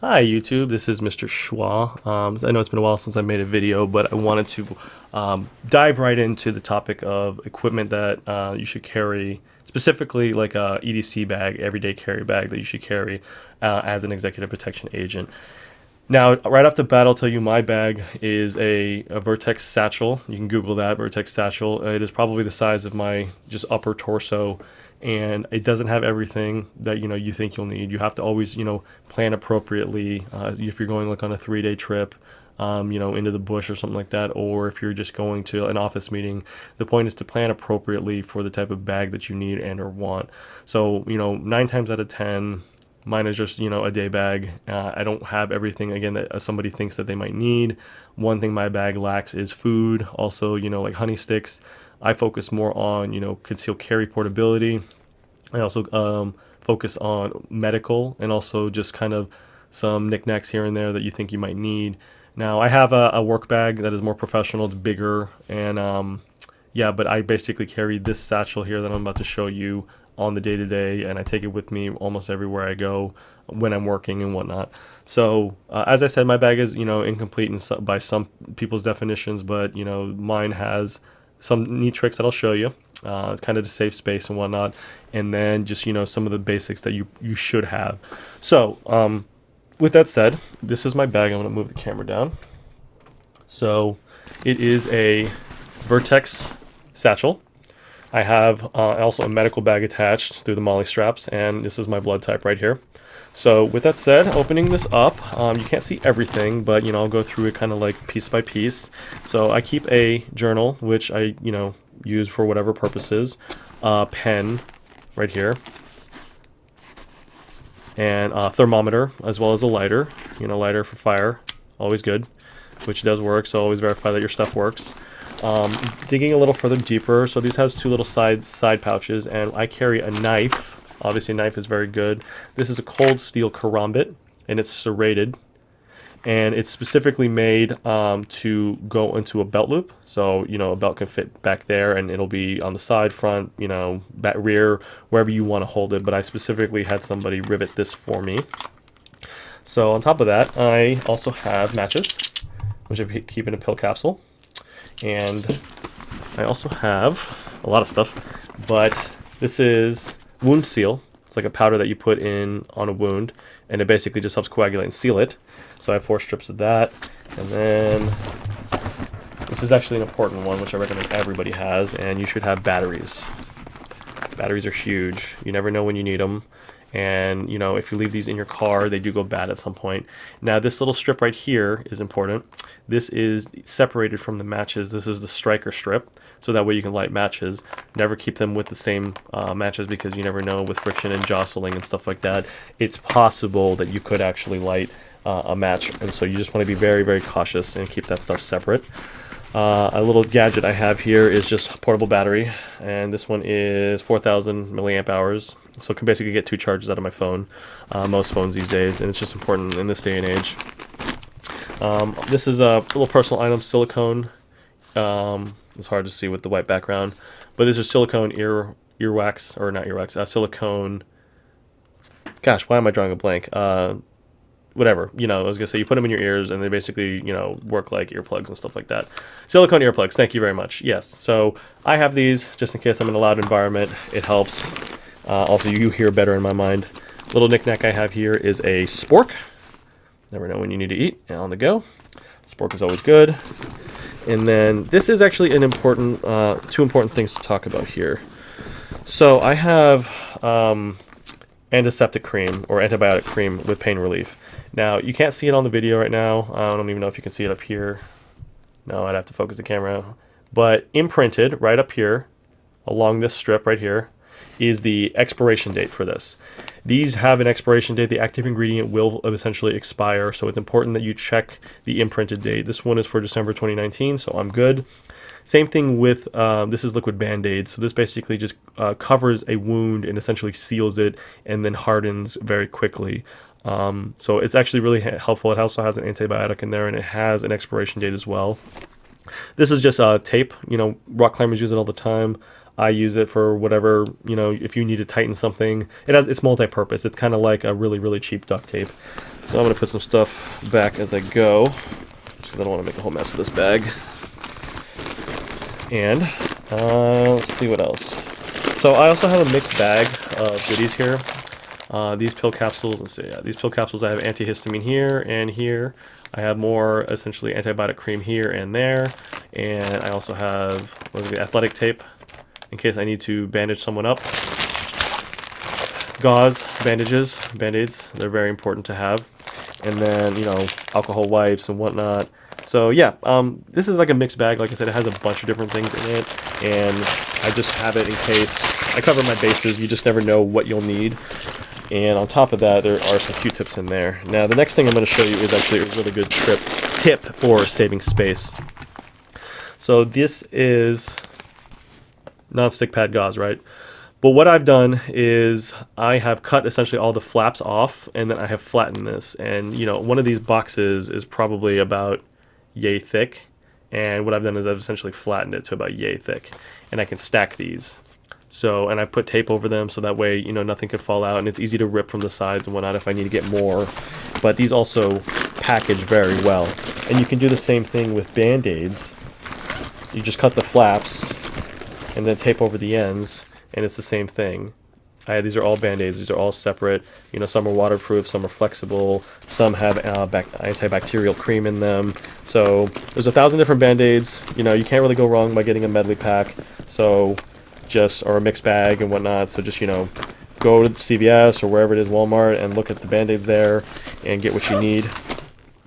Hi YouTube, this is Mr. Schwa. I know it's been a while since I made a video, but I wanted to dive right into the topic of equipment that you should carry, specifically like a EDC bag, everyday carry bag that you should carry as an executive protection agent. Now, right off the bat, I'll tell you my bag is a VertX Satchel. You can Google that, VertX Satchel. It is probably the size of my just upper torso, and it doesn't have everything that you think you'll need. You have to always plan appropriately if you're going like on a 3-day trip. Into the bush or something like that, or if you're just going to an office meeting, the point is to plan appropriately for the type of bag that you need and or want. So, 9 times out of 10, mine is just, a day bag. I don't have everything, again, that somebody thinks that they might need. One thing my bag lacks is food. Also, like honey sticks. I focus more on, concealed carry portability. I also focus on medical and also just kind of some knickknacks here and there that you think you might need. Now, I have a work bag that is more professional. It's bigger. And yeah, but I basically carry this satchel here that I'm about to show you on the day-to-day, and I take it with me almost everywhere I go when I'm working and whatnot. So as I said, my bag is incomplete by some people's definitions, but mine has some neat tricks that I'll show you, kind of to save space and whatnot, and then just some of the basics that you should have. So with that said, this is my bag. I'm going to move the camera down. So it is a VertX Satchel. I have also a medical bag attached through the MOLLE straps, and this is my blood type right here. So with that said, opening this up, you can't see everything, but I'll go through it kind of like piece by piece. So I keep a journal, which I use for whatever purposes, pen right here, and a thermometer, as well as a lighter, lighter for fire, always good, which does work, so always verify that your stuff works. Digging a little further deeper, so these has two little side pouches, and I carry a knife. Obviously, a knife is very good. This is a cold steel karambit, and it's serrated, and it's specifically made to go into a belt loop. So a belt can fit back there, and it'll be on the side, front, back, rear, wherever you want to hold it. But I specifically had somebody rivet this for me. So on top of that, I also have matches, which I keep in a pill capsule. And I also have a lot of stuff, but this is wound seal. It's like a powder that you put in on a wound, and it basically just helps coagulate and seal it. So I have 4 strips of that. And then this is actually an important one, which I recommend everybody has, and you should have batteries. Batteries are huge. You never know when you need them. And if you leave these in your car, they do go bad at some point. Now this little strip right here is important. This is separated from the matches. This is the striker strip, so that way you can light matches. Never keep them with the same matches, because you never know, with friction and jostling and stuff like that, it's possible that you could actually light a match, and so you just want to be very, very cautious and keep that stuff separate. A little gadget I have here is just a portable battery, and this one is 4,000 milliamp hours, so it can basically get 2 charges out of my phone, most phones these days, and it's just important in this day and age. This is a little personal item, silicone. It's hard to see with the white background, but these are silicone earwax, or not earwax, silicone, gosh, why am I drawing a blank? Whatever, I was gonna say, you put them in your ears and they basically, work like earplugs and stuff like that. Silicone earplugs, thank you very much. Yes, so I have these just in case I'm in a loud environment. It helps. Also, you hear better in my mind. Little knickknack I have here is a spork. Never know when you need to eat on the go. Spork is always good. And then this is actually an important, 2 important things to talk about here. So I have antiseptic cream, or antibiotic cream with pain relief. Now, you can't see it on the video right now. I don't even know if you can see it up here. No, I'd have to focus the camera. But imprinted right up here, along this strip right here, is the expiration date for this. These have an expiration date. The active ingredient will essentially expire, so it's important that you check the imprinted date. This one is for December 2019, so I'm good. Same thing with, this is liquid Band-Aid. So this basically just covers a wound and essentially seals it, and then hardens very quickly. So it's actually really helpful. It also has an antibiotic in there, and it has an expiration date as well. This is just tape. Rock climbers use it all the time. I use it for whatever, you know, if you need to tighten something. It's multi-purpose. It's kind of like a really, really cheap duct tape. So I'm going to put some stuff back as I go, just because I don't want to make a whole mess of this bag. And let's see what else. So I also have a mixed bag of goodies here. These pill capsules, let's see, yeah, these pill capsules, I have antihistamine here and here. I have more, essentially, antibiotic cream here and there. And I also have, what is it, athletic tape, in case I need to bandage someone up. Gauze, bandages, band-aids, they're very important to have. And then, you know, alcohol wipes and whatnot. So yeah, this is like a mixed bag. Like I said, it has a bunch of different things in it, and I just have it in case. I cover my bases. You just never know what you'll need. And on top of that, there are some Q-tips in there. Now, the next thing I'm going to show you is actually a really good tip for saving space. So this is non-stick pad gauze, right? But what I've done is I have cut essentially all the flaps off, and then I have flattened this. And, you know, one of these boxes is probably about yay thick. And what I've done is I've essentially flattened it to about yay thick. And I can stack these. So, and I put tape over them so that way, you know, nothing could fall out, and it's easy to rip from the sides and whatnot if I need to get more. But these also package very well. And you can do the same thing with Band-Aids. You just cut the flaps and then tape over the ends, and it's the same thing. These are all Band-Aids. These are all separate. You know, some are waterproof, some are flexible, some have antibacterial cream in them. So there's 1,000 different Band-Aids. You know, you can't really go wrong by getting a medley pack. So or a mixed bag and whatnot. So just, you know, go to the CVS or wherever it is, Walmart, and look at the Band-Aids there and get what you need.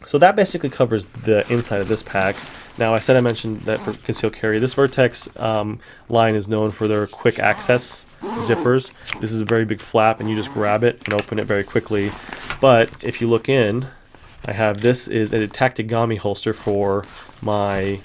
So that basically covers the inside of this pack. Now, I mentioned that for concealed carry, this VertX line is known for their quick access zippers. This is a very big flap, and you just grab it and open it very quickly. But if you look in, this is a Tactigami holster for my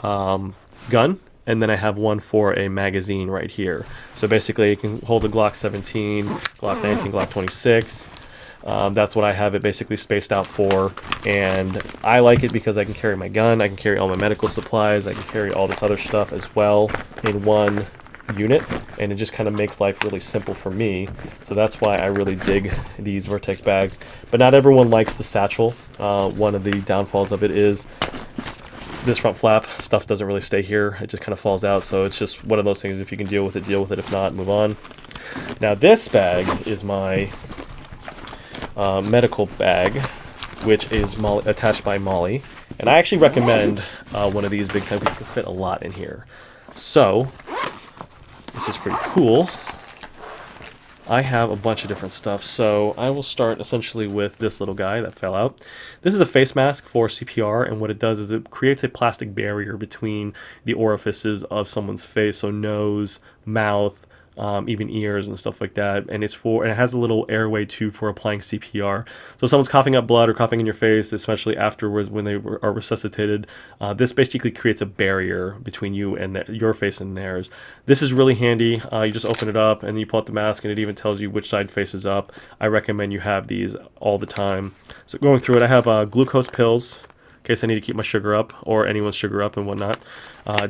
gun. And then I have one for a magazine right here. So basically, it can hold the Glock 17, Glock 19, Glock 26. That's what I have it basically spaced out for. And I like it because I can carry my gun, I can carry all my medical supplies, I can carry all this other stuff as well in one unit. And it just kind of makes life really simple for me. So that's why I really dig these VertX bags. But not everyone likes the satchel. One of the downfalls of it is this front flap stuff doesn't really stay here. It just kind of falls out. So it's just one of those things. If you can deal with it, deal with it. If not, move on. Now this bag is my medical bag, which is attached by Molly. And I actually recommend one of these big time because it can fit a lot in here. So this is pretty cool. I have a bunch of different stuff, so I will start essentially with this little guy that fell out. This is a face mask for CPR, and what it does is it creates a plastic barrier between the orifices of someone's face, so nose, mouth, even ears and stuff like that. And it has a little airway tube for applying CPR. So if someone's coughing up blood or coughing in your face, especially afterwards when they are resuscitated, this basically creates a barrier between you and your face and theirs. This is really handy. You just open it up and you pull out the mask, and it even tells you which side faces up. I recommend you have these all the time. So going through it, I have glucose pills in case I need to keep my sugar up or anyone's sugar up and whatnot.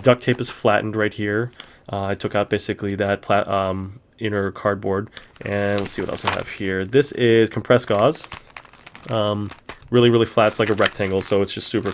Duct tape is flattened right here. I took out basically that inner cardboard, and let's see what else I have here. This is compressed gauze. Really, really flat. It's like a rectangle, so it's just super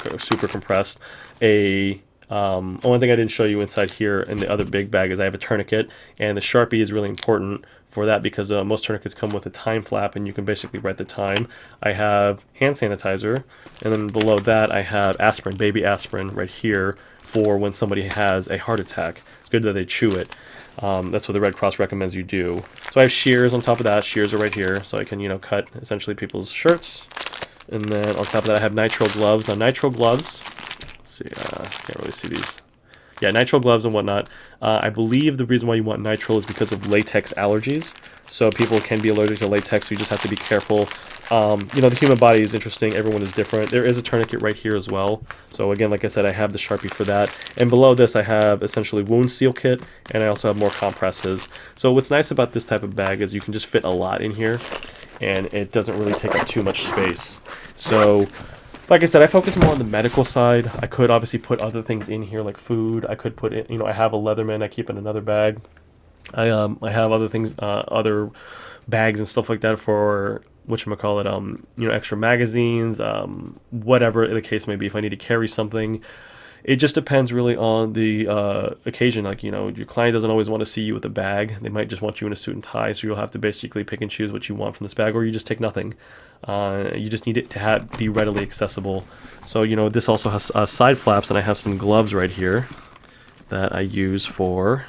compressed. One thing I didn't show you inside here in the other big bag is I have a tourniquet, and the Sharpie is really important for that because most tourniquets come with a time flap, and you can basically write the time. I have hand sanitizer, and then below that I have aspirin, baby aspirin right here for when somebody has a heart attack. It's good that they chew it. That's what the Red Cross recommends you do. So I have shears on top of that. Shears are right here, so I can, you know, cut essentially people's shirts. And then on top of that I have nitrile gloves. Now nitrile gloves, let's see, can't really see these. Yeah, nitrile gloves and whatnot. I believe the reason why you want nitrile is because of latex allergies. So people can be allergic to latex, so you just have to be careful. You know, the human body is interesting. Everyone is different. There is a tourniquet right here as well. So again, like I said, I have the Sharpie for that. And below this, I have essentially wound seal kit, and I also have more compresses. So what's nice about this type of bag is you can just fit a lot in here, and it doesn't really take up too much space. So Like I said, I focus more on the medical side. I could obviously put other things in here like food. I could put it, I have a Leatherman I keep in another bag. I have other things, other bags and stuff like that for whatchamacallit, extra magazines, whatever the case may be. If I need to carry something, it just depends really on the occasion. Like, your client doesn't always want to see you with a bag. They might just want you in a suit and tie, so you'll have to basically pick and choose what you want from this bag, or you just take nothing. You just need it to be readily accessible. So, this also has side flaps, and I have some gloves right here that I use for,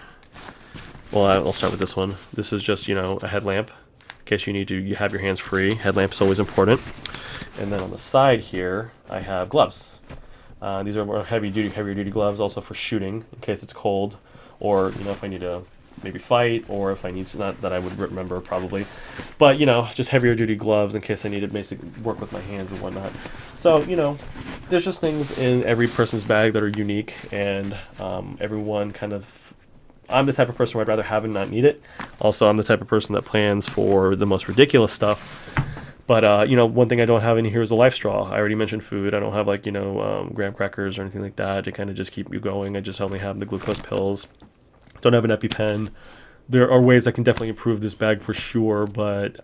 well, I'll start with this one. This is just, a headlamp. In case you have your hands free. Headlamp's always important. And then on the side here, I have gloves. These are more heavier duty gloves, also for shooting in case it's cold, or if I need to maybe fight, or if I need to, not that I would remember probably, but just heavier duty gloves in case I need to basically work with my hands and whatnot. So there's just things in every person's bag that are unique, and everyone kind of. I'm the type of person where I'd rather have and not need it. Also, I'm the type of person that plans for the most ridiculous stuff. But, one thing I don't have in here is a life straw. I already mentioned food. I don't have, graham crackers or anything like that to kind of just keep you going. I just only have the glucose pills. Don't have an EpiPen. There are ways I can definitely improve this bag for sure, but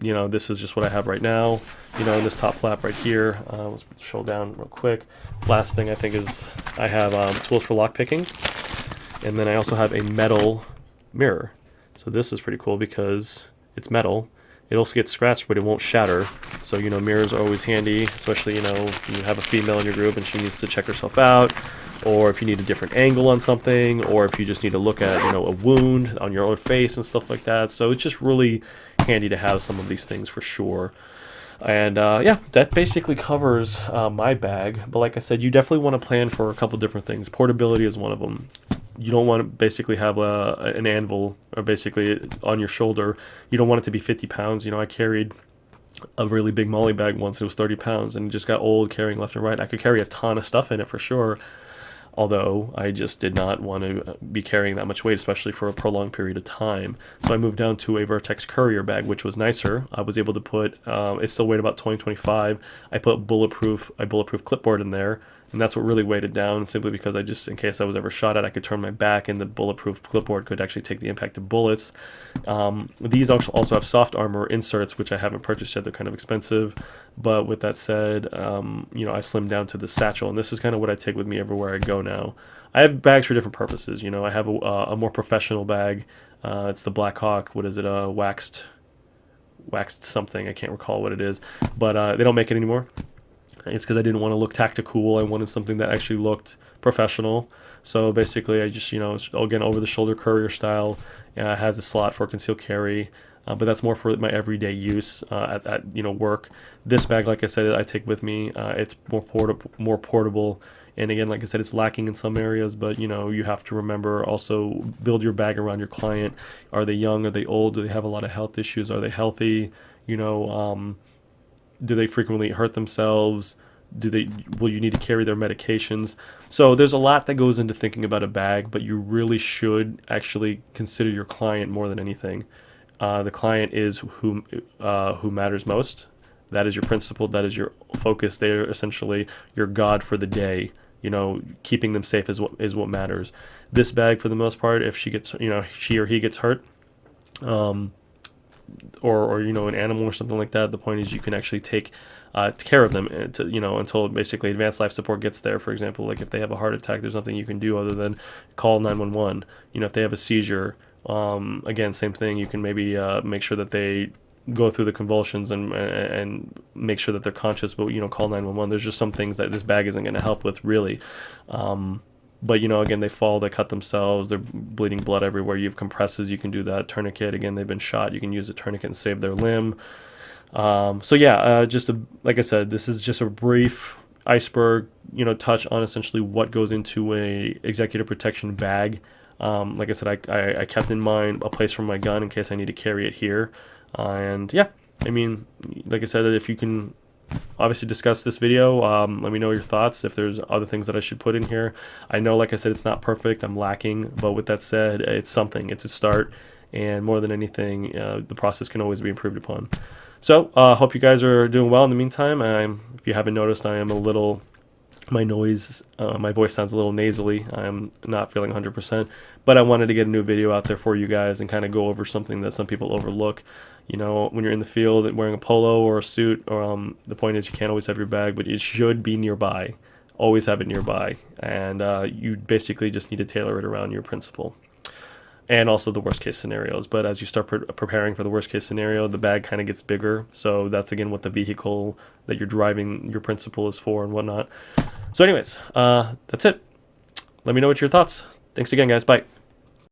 this is just what I have right now. In this top flap right here. Let's put the shoulder down real quick. Last thing I think is I have tools for lock picking. And then I also have a metal mirror. So this is pretty cool because it's metal. It also gets scratched, but it won't shatter. So, mirrors are always handy, especially, if you have a female in your group and she needs to check herself out, or if you need a different angle on something, or if you just need to look at, a wound on your own face and stuff like that. So it's just really handy to have some of these things for sure. And that basically covers my bag. But like I said, you definitely want to plan for a couple different things. Portability is one of them. You don't want to basically have an anvil or basically on your shoulder. You don't want it to be 50 pounds. I carried a really big molly bag once. It was 30 pounds and it just got old carrying left and right. I could carry a ton of stuff in it for sure. Although I just did not want to be carrying that much weight, especially for a prolonged period of time. So I moved down to a VertX Courier bag, which was nicer. I was able to put, it still weighed about 20-25. I put a bulletproof clipboard in there. And that's what really weighed it down, simply because in case I was ever shot at, I could turn my back and the bulletproof clipboard could actually take the impact of bullets. These also have soft armor inserts, which I haven't purchased yet. They're kind of expensive. But with that said, I slimmed down to the satchel, and this is kind of what I take with me everywhere I go now. I have bags for different purposes. I have a more professional bag. It's the Black Hawk. What is it? Waxed something. I can't recall what it is. But they don't make it anymore. It's because I didn't want to look tactical. I wanted something that actually looked professional. So basically, I just, again, over the shoulder courier style. It has a slot for concealed carry, but that's more for my everyday use at work. This bag, like I said, I take with me. It's more portable. And again, like I said, it's lacking in some areas, but you have to remember also build your bag around your client. Are they young? Are they old? Do they have a lot of health issues? Are they healthy? Do they frequently hurt themselves? Will you need to carry their medications? So there's a lot that goes into thinking about a bag, but you really should actually consider your client more than anything. The client is who matters most. That is your principal. That is your focus. They are essentially your God for the day. Keeping them safe is what matters. This bag, for the most part, if she or he gets hurt, or an animal or something like that, the point is you can actually take care of them until basically advanced life support gets there. For example, like if they have a heart attack, there's nothing you can do other than call 911. If they have a seizure, again, same thing. You can maybe make sure that they go through the convulsions and make sure that they're conscious, but call 911. There's just some things that this bag isn't going to help with really. But again, they fall, they cut themselves, they're bleeding blood everywhere. You have compresses, you can do that. Tourniquet, again, they've been shot, you can use a tourniquet and save their limb. Like I said, this is just a brief iceberg, touch on essentially what goes into a executive protection bag. Like I said, I kept in mind a place for my gun in case I need to carry it here. Like I said, if you can obviously discuss this video, let me know your thoughts, if there's other things that I should put in here. I know, like I said, it's not perfect, I'm lacking, but with that said, it's something, it's a start, and more than anything, the process can always be improved upon. So hope you guys are doing well in the meantime. If you haven't noticed, I am a little, my voice sounds a little nasally. I'm not feeling 100%, but I wanted to get a new video out there for you guys and kind of go over something that some people overlook. You know, when you're in the field wearing a polo or a suit, or the point is you can't always have your bag, but it should be nearby. Always have it nearby, and you basically just need to tailor it around your principal and also the worst case scenarios. But as you start preparing for the worst case scenario, the bag kind of gets bigger. So that's again what the vehicle that you're driving your principal is for and whatnot. So anyways, that's it. Let me know what your thoughts. Thanks again, guys. Bye.